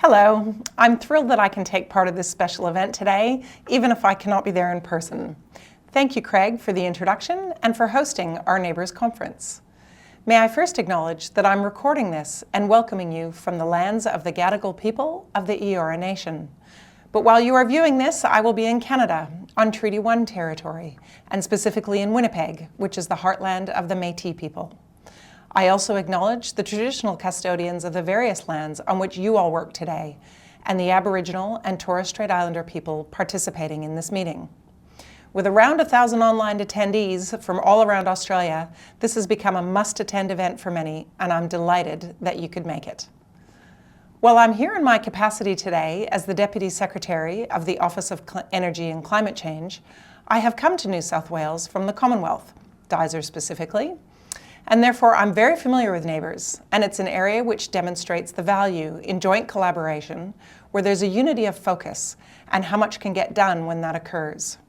Hello, I'm thrilled that I can take part of this special event today, even if I cannot be there in person. Thank you, Craig, for the introduction and for hosting our NABERS conference. May I first acknowledge that I'm recording this and welcoming you from the lands of the Gadigal people of the Eora Nation. But while you are viewing this, I will be in Canada, on Treaty 1 territory, and specifically in Winnipeg, which is the heartland of the Métis people. I also acknowledge the traditional custodians of the various lands on which you all work today, and the Aboriginal and Torres Strait Islander people participating in this meeting. With around 1,000 online attendees from all around Australia, this has become a must-attend event for many, and I'm delighted that you could make it. While I'm here in my capacity today as the Deputy Secretary of the Office of Energy and Climate Change, I have come to New South Wales from the Commonwealth, Dyser specifically, and therefore I'm very familiar with NABERS, and it's an area which demonstrates the value in joint collaboration where there's a unity of focus and how much can get done when that occurs.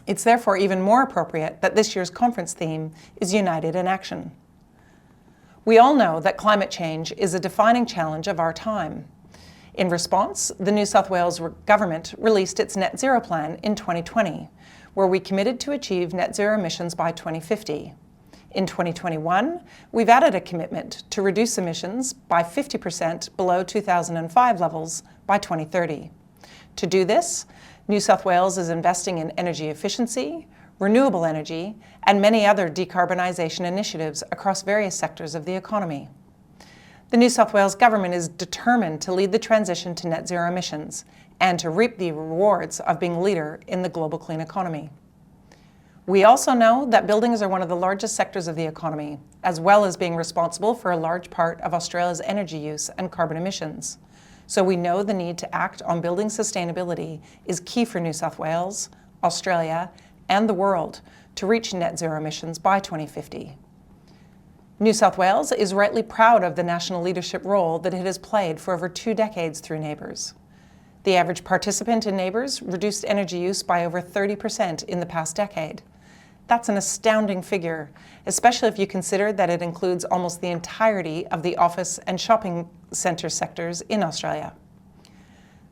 It's therefore even more appropriate that this year's conference theme is United in Action. We all know that climate change is a defining challenge of our time. In response, the New South Wales government released its net zero plan in 2020, where we committed to achieve net zero emissions by 2050. In 2021, we've added a commitment to reduce emissions by 50% below 2005 levels by 2030. To do this, New South Wales is investing in energy efficiency, renewable energy, and many other decarbonisation initiatives across various sectors of the economy. The New South Wales government is determined to lead the transition to net zero emissions and to reap the rewards of being a leader in the global clean economy. We also know that buildings are one of the largest sectors of the economy, as well as being responsible for a large part of Australia's energy use and carbon emissions. So we know the need to act on building sustainability is key for New South Wales, Australia, and the world to reach net zero emissions by 2050. New South Wales is rightly proud of the national leadership role that it has played for over 2 decades through NABERS. The average participant in NABERS reduced energy use by over 30% in the past decade. That's an astounding figure, especially if you consider that it includes almost the entirety of the office and shopping centre sectors in Australia.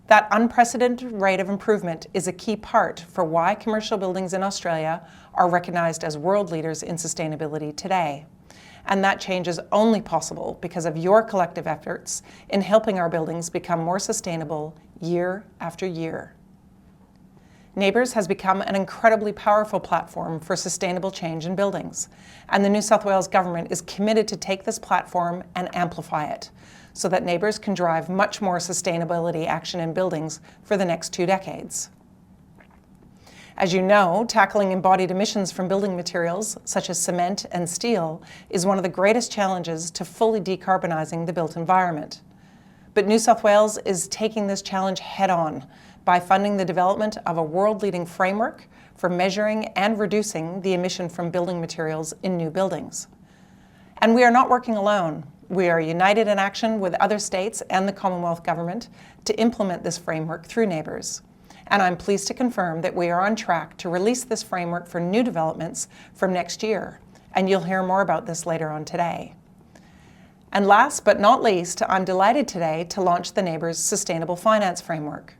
That unprecedented rate of improvement is a key part for why commercial buildings in Australia are recognised as world leaders in sustainability today. And that change is only possible because of your collective efforts in helping our buildings become more sustainable year after year. NABERS has become an incredibly powerful platform for sustainable change in buildings, and the New South Wales government is committed to take this platform and amplify it so that NABERS can drive much more sustainability action in buildings for the next 2 decades. As you know, tackling embodied emissions from building materials such as cement and steel is one of the greatest challenges to fully decarbonising the built environment. But New South Wales is taking this challenge head-on by funding the development of a world-leading framework for measuring and reducing the emission from building materials in new buildings. And we are not working alone. We are united in action with other states and the Commonwealth Government to implement this framework through NABERS. And I'm pleased to confirm that we are on track to release this framework for new developments from next year. And you'll hear more about this later on today. And last but not least, I'm delighted today to launch the NABERS Sustainable Finance Framework.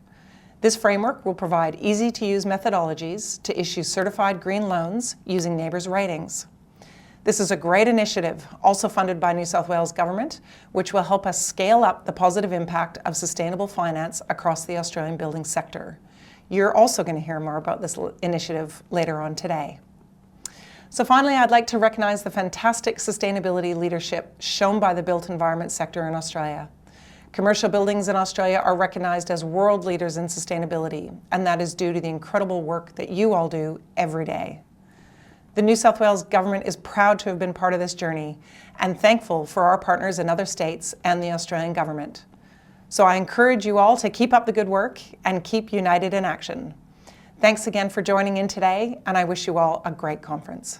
This framework will provide easy-to-use methodologies to issue certified green loans using NABERS ratings. This is a great initiative, also funded by New South Wales Government, which will help us scale up the positive impact of sustainable finance across the Australian building sector. You're also going to hear more about this initiative later on today. So finally, I'd like to recognise the fantastic sustainability leadership shown by the built environment sector in Australia. Commercial buildings in Australia are recognised as world leaders in sustainability, and that is due to the incredible work that you all do every day. The New South Wales Government is proud to have been part of this journey and thankful for our partners in other states and the Australian Government. So I encourage you all to keep up the good work and keep united in action. Thanks again for joining in today, and I wish you all a great conference.